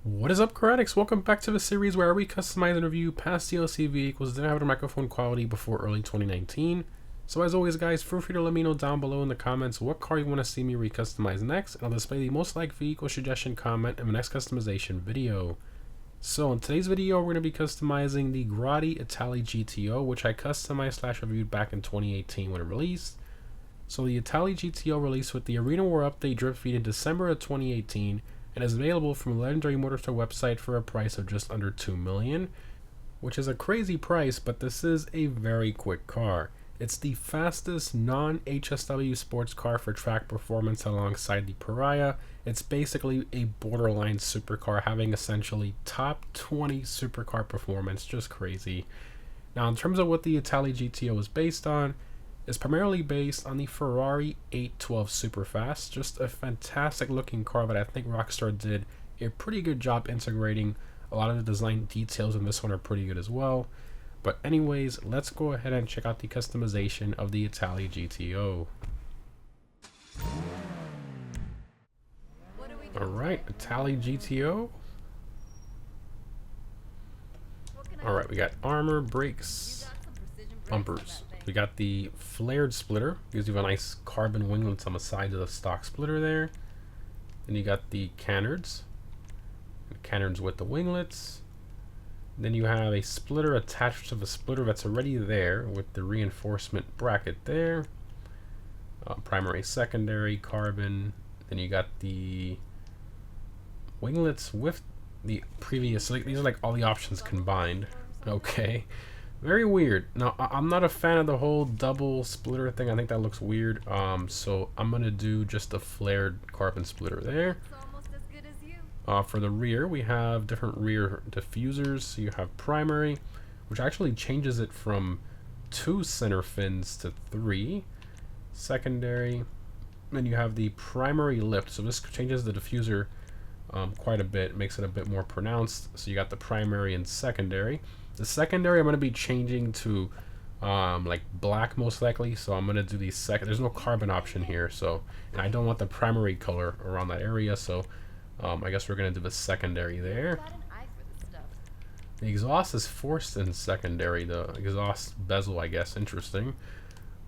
What is up, Karatics? Welcome back to the series where we customize and review past DLC vehicles that didn't have the microphone quality before early 2019. So as always, guys, feel free to let me know down below in the comments what car you want to see me recustomize next, and I'll display the most liked vehicle suggestion comment in the next customization video. So in today's video, we're going to be customizing the Grotti Itali GTO, which I customized / reviewed back in 2018 when it released. So the Itali GTO released with the Arena War update drip feed in December of 2018, and is available from the Legendary Motorstore website for a price of just under $2 million, which is a crazy price, but this is a very quick car. It's the fastest non-HSW sports car for track performance alongside the Pariah. It's basically a borderline supercar, having essentially top 20 supercar performance, just crazy. Now in terms of what the Itali GTO is based on, is primarily based on the Ferrari 812 Superfast, just a fantastic looking car that I think Rockstar did a pretty good job integrating. A lot of the design details in this one are pretty good as well. But anyways, let's go ahead and check out the customization of the Itali GTO. Alright, Itali GTO. Alright, we got armor, brakes, bumpers. We got the flared splitter, gives you a nice carbon winglets on the side of the stock splitter there. Then you got the canards with the winglets. Then you have a splitter attached to the splitter that's already there with the reinforcement bracket there. Primary, secondary, carbon. Then you got the winglets with the previous, like, these are like all the options combined. Okay. Very weird. Now, I'm not a fan of the whole double splitter thing. I think that looks weird. So I'm going to do just a flared carbon splitter there. For the rear, we have different rear diffusers. So you have primary, which actually changes it from 2 center fins to 3. Secondary. Then you have the primary lift. So this changes the diffuser quite a bit. Makes it a bit more pronounced. So you got the primary and secondary. The secondary I'm going to be changing to like black most likely, so I'm going to do the second. There's no carbon option here, so, and I don't want the primary color around that area, so I guess we're going to do the secondary there. The exhaust is forced in secondary, the exhaust bezel, I guess. Interesting.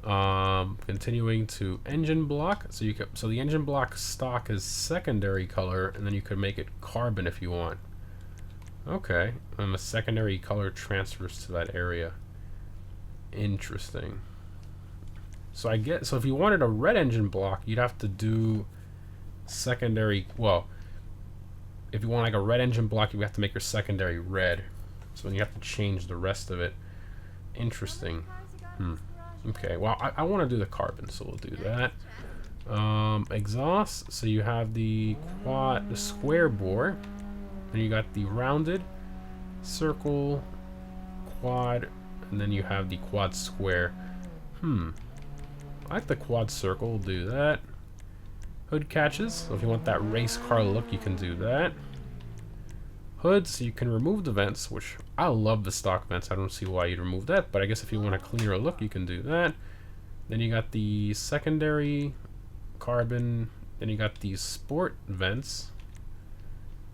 Continuing to engine block, so so the engine block stock is secondary color, and then you could make it carbon if you want. Okay, and the secondary color transfers to that area. Interesting. So if you wanted a red engine block, you'd have to do secondary, well, if you want like a red engine block, you have to make your secondary red. So then you have to change the rest of it. Interesting. Okay, well, I want to do the carbon, so we'll do that. Exhaust, so you have the square bore. Then you got the rounded, circle, quad, and then you have the quad square. I like the quad circle, we'll do that. Hood catches, so if you want that race car look, you can do that. Hood, so you can remove the vents, which I love the stock vents. I don't see why you'd remove that, but I guess if you want a cleaner look, you can do that. Then you got the secondary, carbon, then you got these sport vents.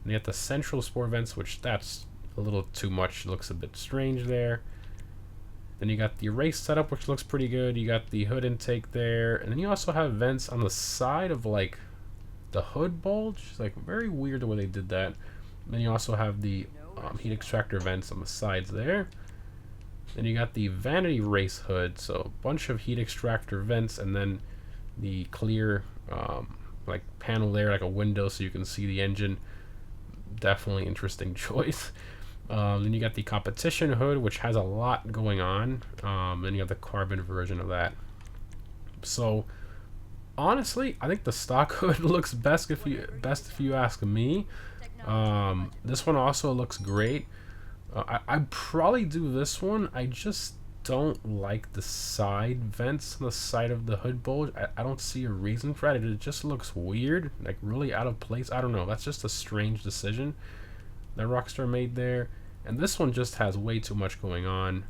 And you have the central sport vents, which that's a little too much. It looks a bit strange there. Then you got the race setup, which looks pretty good. You got the hood intake there. And then you also have vents on the side of like the hood bulge. It's like very weird the way they did that. And then you also have the heat extractor vents on the sides there. Then you got the vanity race hood. So a bunch of heat extractor vents, and then the clear like panel there, like a window so you can see the engine. Definitely interesting choice. Then you got the competition hood, which has a lot going on. Then you have the carbon version of that. So honestly, I think the stock hood looks best if you ask me. This one also looks great. I'd probably do this one. I just don't like the side vents on the side of the hood bulge. I don't see a reason for that. It just looks weird, like really out of place. I don't know. That's just a strange decision that Rockstar made there. And this one just has way too much going on.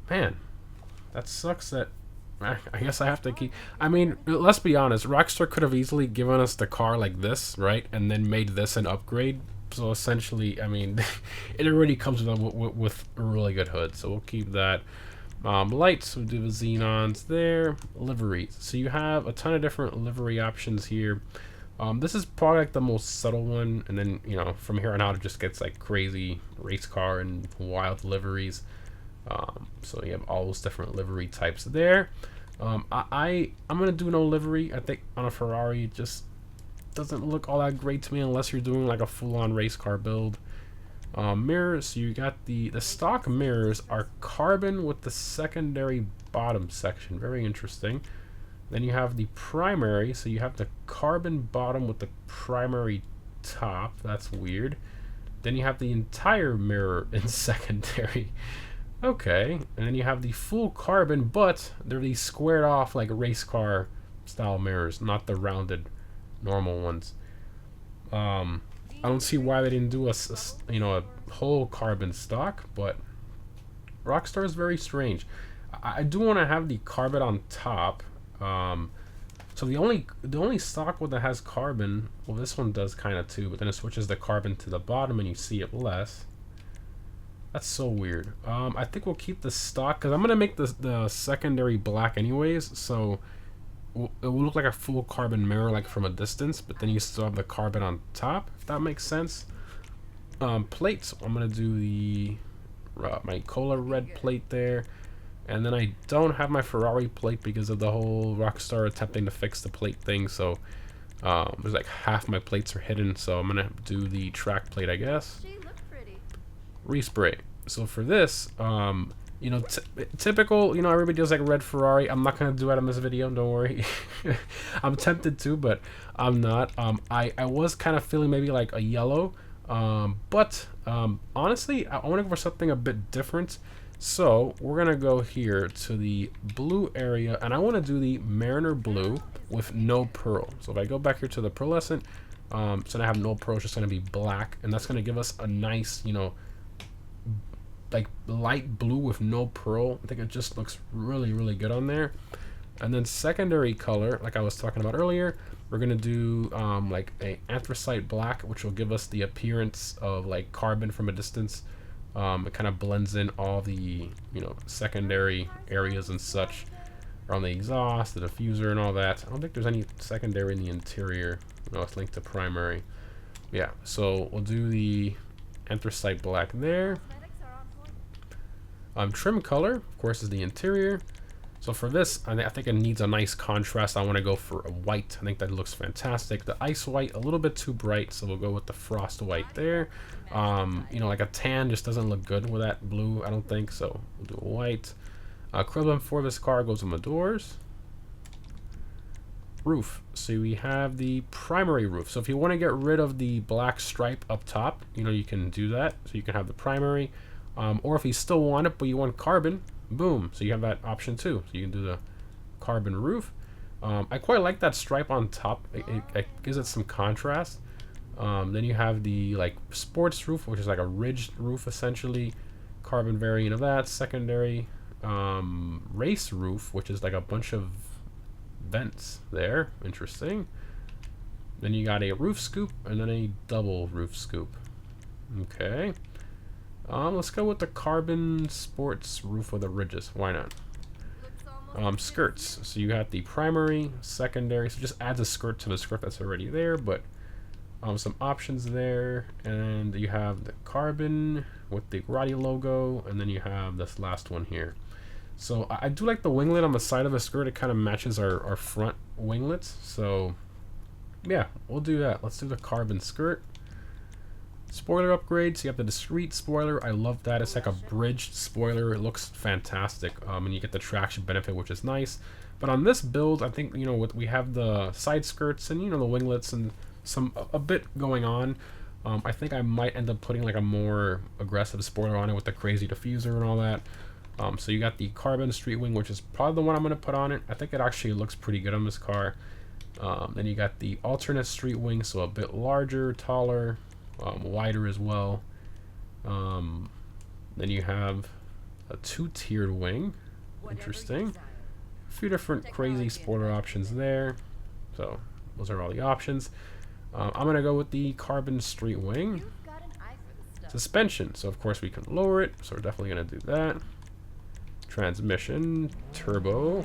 Man, that sucks that I guess I have to keep... I mean, let's be honest. Rockstar could have easily given us the car like this, right? And then made this an upgrade So essentially, I mean, it already comes with a really good hood, so we'll keep that. Lights, we'll do the xenons there. Liveries, so you have a ton of different livery options here. This is probably like the most subtle one, and then from here on out it just gets like crazy race car and wild liveries. So you have all those different livery types there. I'm gonna do no livery. I think on a Ferrari it just doesn't look all that great to me unless you're doing like a full-on race car build. Mirrors, so you got the stock mirrors are carbon with the secondary bottom section. Very interesting. Then you have the primary, so you have the carbon bottom with the primary top. That's weird. Then you have the entire mirror in secondary. Okay, and then you have the full carbon, but they're these squared off like race car style mirrors, not the rounded normal ones. I don't see why they didn't do a whole carbon stock, but Rockstar is very strange. I do want to have the carbon on top. So the only stock one that has carbon, well, this one does kind of too, but then it switches the carbon to the bottom and you see it less. That's so weird. I think we'll keep the stock because I'm gonna make the secondary black anyways, so it will look like a full carbon mirror like from a distance, but then you still have the carbon on top, if that makes sense. Plates, I'm gonna do the my cola red plate there, and then I don't have my Ferrari plate because of the whole Rockstar attempting to fix the plate thing, so there's like half my plates are hidden, so I'm gonna do the track plate, I guess. Respray. So for this, typical, everybody does like red Ferrari. I'm not gonna do it in this video, don't worry. I'm tempted to, but I'm not. I was kind of feeling maybe like a yellow, but honestly, I want to go for something a bit different. So we're gonna go here to the blue area, and I want to do the Mariner blue with no pearl. So if I go back here to the pearlescent, so I have no pearl, it's just gonna be black, and that's gonna give us a nice, like light blue with no pearl. I think it just looks really, really good on there. And then secondary color, like I was talking about earlier, we're gonna do like a anthracite black, which will give us the appearance of like carbon from a distance. It kind of blends in all the secondary areas and such around the exhaust, the diffuser, and all that. I don't think there's any secondary in the interior. No, it's linked to primary. Yeah, so we'll do the anthracite black there. Trim color, of course, is the interior. So for this, I think it needs a nice contrast. I want to go for a white. I think that looks fantastic. The ice white, a little bit too bright, so we'll go with the frost white there. Like a tan just doesn't look good with that blue, I don't think, so we'll do a white. Equivalent for this car goes on the doors. Roof. So we have the primary roof. So if you want to get rid of the black stripe up top, you can do that. So you can have the primary. Or if you still want it, but you want carbon, boom. So you have that option too. So you can do the carbon roof. I quite like that stripe on top. It gives it some contrast. Then you have the sports roof, which is like a ridged roof essentially. Carbon variant of that. Secondary race roof, which is like a bunch of vents there. Interesting. Then you got a roof scoop and then a double roof scoop. Okay. Let's go with the carbon sports roof with the ridges. Why not? Skirts. So you have the primary, secondary. So just adds a skirt to the skirt that's already there, but some options there. And you have the carbon with the Grotti logo, and then you have this last one here. So I do like the winglet on the side of the skirt. It kind of matches our front winglets. So yeah, we'll do that. Let's do the carbon skirt. Spoiler upgrades, you have the discrete spoiler. I love that. It's like a bridged spoiler. It looks fantastic, and you get the traction benefit, which is nice. But on this build, I think we have the side skirts and the winglets and a bit going on. I think I might end up putting like a more aggressive spoiler on it with the crazy diffuser and all that. So you got the carbon street wing, which is probably the one I'm going to put on it. I think it actually looks pretty good on this car. Then you got the alternate street wing, so a bit larger, taller. Wider as well. Then you have a two-tiered wing. Interesting. A few different crazy spoiler options there. So those are all the options. I'm gonna go with the carbon street wing. Suspension, so of course we can lower it, so we're definitely going to do that. Transmission, turbo,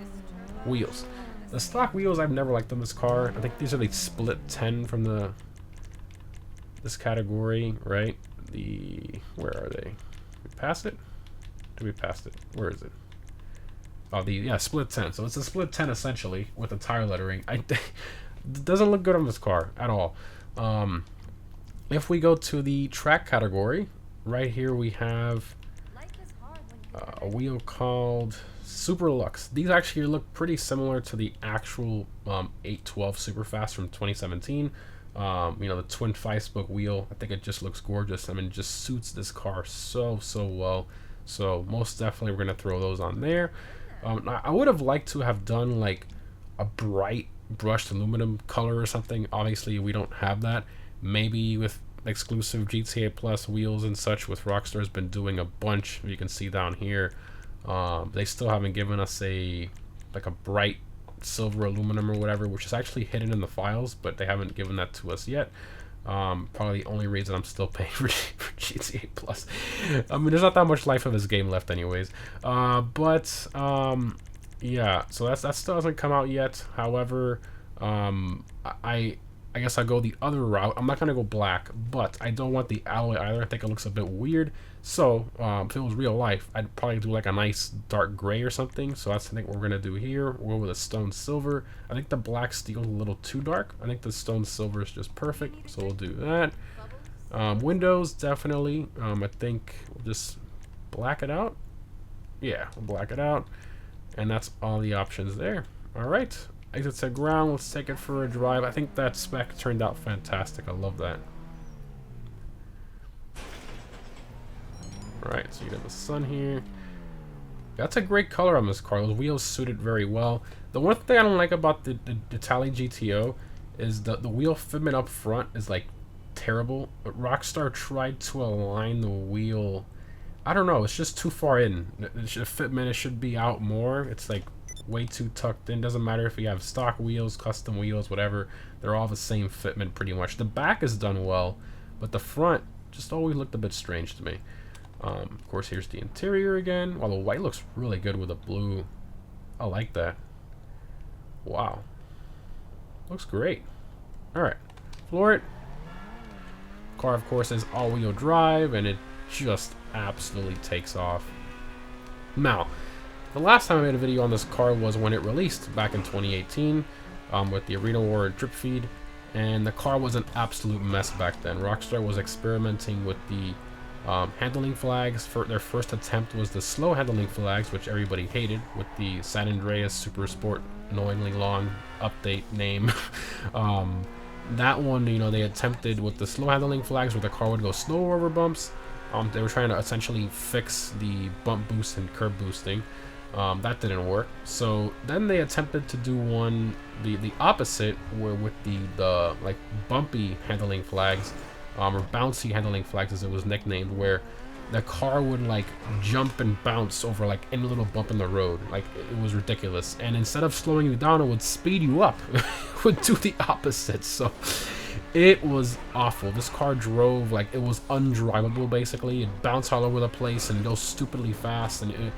wheels. The stock wheels, I've never liked on this car. I think these are the split 10 from this category, right? Where are they? We pass it? Did we pass it? Where is it? Oh, yeah, split 10. So it's a split 10 essentially with the tire lettering. It doesn't look good on this car at all. If we go to the track category, right here we have a wheel called Super Lux. These actually look pretty similar to the actual 812 Superfast from 2017. You know, the twin 5-spoke wheel. I think it just looks gorgeous. I mean, it just suits this car so well. So most definitely we're gonna throw those on there. I would have liked to have done like a bright brushed aluminum color or something. Obviously we don't have that. Maybe with exclusive GTA Plus wheels and such, with Rockstar's been doing a bunch. You can see down here, they still haven't given us like a bright silver aluminum or whatever, which is actually hidden in the files, but they haven't given that to us yet. Probably the only reason I'm still paying for GTA Plus. I mean, there's not that much life of this game left anyways. Yeah, so that still hasn't come out yet. However, I guess I'll go the other route. I'm not going to go black, but I don't want the alloy either. I think it looks a bit weird. So, if it was real life, I'd probably do like a nice dark gray or something. So that's, I think, what we're going to do here. We'll go with a stone silver. I think the black steel is a little too dark. I think the stone silver is just perfect. So we'll do that. Windows, definitely. I think we'll just black it out. Yeah, we'll black it out. And that's all the options there. All right. Exit to ground. Let's take it for a drive. I think that spec turned out fantastic. I love that. Alright, so you got the sun here. That's a great color on this car. Those wheels suited very well. The one thing I don't like about the Itali GTO is the wheel fitment up front is like terrible. But Rockstar tried to align the wheel. I don't know. It's just too far in. The fitment, it should be out more. It's like way too tucked in. Doesn't matter if you have stock wheels, custom wheels, whatever. They're all the same fitment pretty much. The back is done well, but the front just always looked a bit strange to me. Of course, here's the interior again. While the white looks really good with the blue. I like that. Wow. Looks great. Alright. Floor it. Car, of course, is all-wheel drive, and it just absolutely takes off. Now, the last time I made a video on this car was when it released back in 2018 with the Arena War drip feed, and the car was an absolute mess back then. Rockstar was experimenting with the handling flags. Their first attempt was the slow handling flags, which everybody hated, with the San Andreas Super Sport annoyingly long update name. That one, you know, they attempted with the slow handling flags where the car would go slower over bumps. They were trying to essentially fix the bump boost and curb boosting. That didn't work. So then they attempted to do the opposite, where with the like bumpy handling flags, or bouncy handling flags as it was nicknamed, where the car would like jump and bounce over like any little bump in the road. Like, it was ridiculous. And instead of slowing you down, it would speed you up. It would do the opposite. So it was awful. This car drove like it was undrivable basically. It bounced all over the place and go stupidly fast, and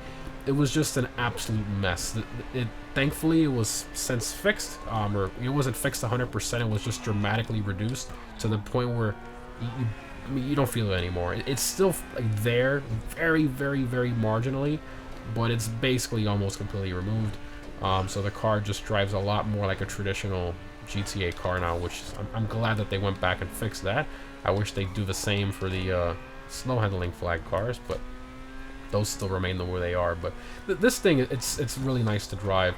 it was just an absolute mess. Thankfully, it was since fixed, or it wasn't fixed 100%. It was just dramatically reduced to the point where you don't feel it anymore. It's still like there, very marginally, but it's basically almost completely removed. So the car just drives a lot more like a traditional GTA car now, which I'm glad that they went back and fixed that. I wish they'd do the same for the slow handling flag cars, but those still remain the way they are. But this thing, it's really nice to drive.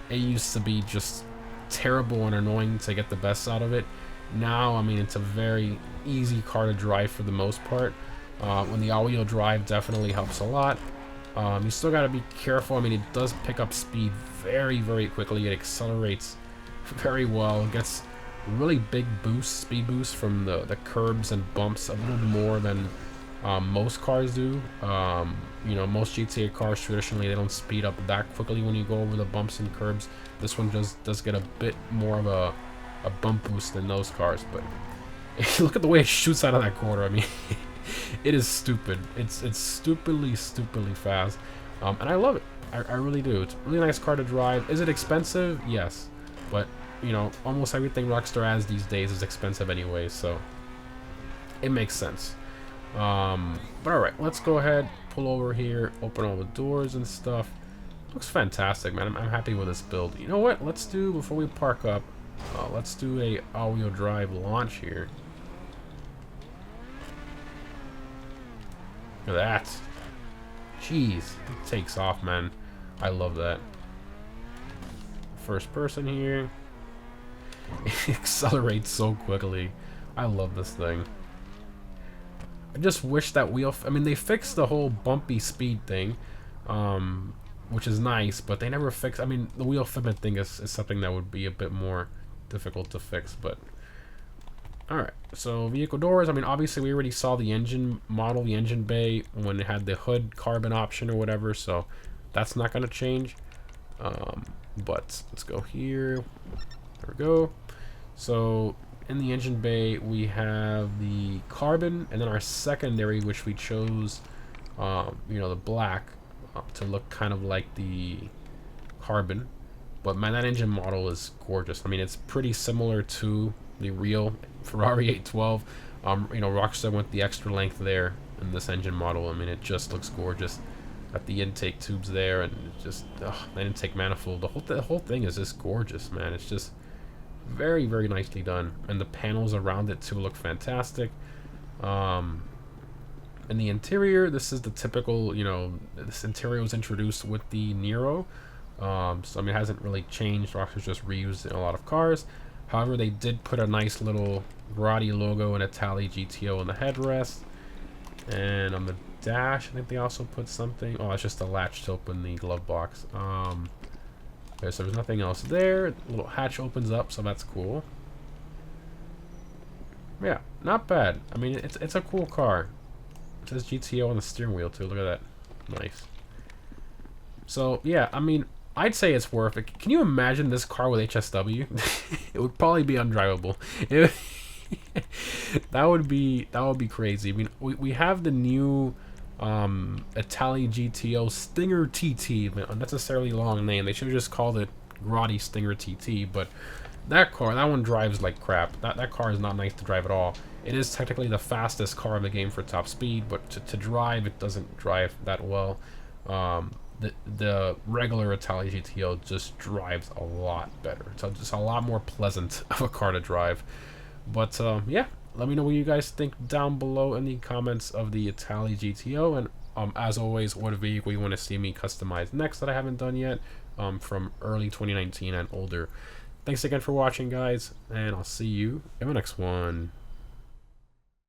It used to be just terrible and annoying to get the best out of it. Now, I mean, it's a very easy car to drive for the most part. When the all-wheel drive definitely helps a lot. You still got to be careful. I mean, it does pick up speed very quickly. It accelerates very well. It gets really big boosts, speed boosts from the curbs and bumps, a little more than most cars do. You know, most GTA cars traditionally, they don't speed up that quickly when you go over the bumps and curbs. This one does get a bit more of a bump boost than those cars. But look at the way it shoots out of that corner. I mean, It is stupid. It's stupidly fast, and I love it. I really do. It's a really nice car to drive. Is it expensive? Yes, but you know, almost everything Rockstar has these days is expensive anyway, so it makes sense. But all right, let's go ahead, pull over here, open all the doors and stuff. Looks fantastic, man. I'm happy with this build. You know what? Let's do, before we park up, let's do a all-wheel drive launch here. Look at that. Jeez, it takes off, man. I love that. First person here. It accelerates so quickly. I love this thing. I just wish that I mean, they fixed the whole bumpy speed thing, which is nice, but they never fix. I mean, the wheel fitment thing is something that would be a bit more difficult to fix, but alright. So vehicle doors, I mean, obviously we already saw the engine model, the engine bay, when it had the hood carbon option or whatever, so that's not going to change. But let's go here. There we go. So in the engine bay we have the carbon, and then our secondary, which we chose, you know, the black, to look kind of like the carbon. But man, that engine model is gorgeous. I mean, it's pretty similar to the real Ferrari 812. You know, Rockstar went the extra length there in this engine model. I mean, it just looks gorgeous. Got the intake tubes there, and it just the intake manifold. The whole thing is just gorgeous, man. It's just very nicely done, and the panels around it too look fantastic. In the interior, this is the typical, you know, this interior was introduced with the Nero. So I mean, it hasn't really changed. Rockstar's just reused it in a lot of cars. However, they did put a nice little Grotti logo and Itali GTO on the headrest. And on the dash, I think they also put something. Oh, it's just a latch to open the glove box. Okay, so there's nothing else there. The little hatch opens up, so that's cool. Yeah, not bad. I mean, it's a cool car. It says GTO on the steering wheel too. Look at that. Nice. So yeah, I mean, I'd say it's worth it. Can you imagine this car with HSW? It would probably be undrivable. That would be crazy. I mean, we have the new Itali GTO Stinger TT, unnecessarily long name. They should have just called it Grotti Stinger TT. But that one drives like crap. That car is not nice to drive at all. It is technically the fastest car in the game for top speed, but to drive, it doesn't drive that well. The regular Itali GTO just drives a lot better. It's just a lot more pleasant of a car to drive. But yeah, let me know what you guys think down below in the comments of the Itali GTO, and as always, what vehicle you want to see me customize next that I haven't done yet, from early 2019 and older. Thanks again for watching, guys, and I'll see you in the next one.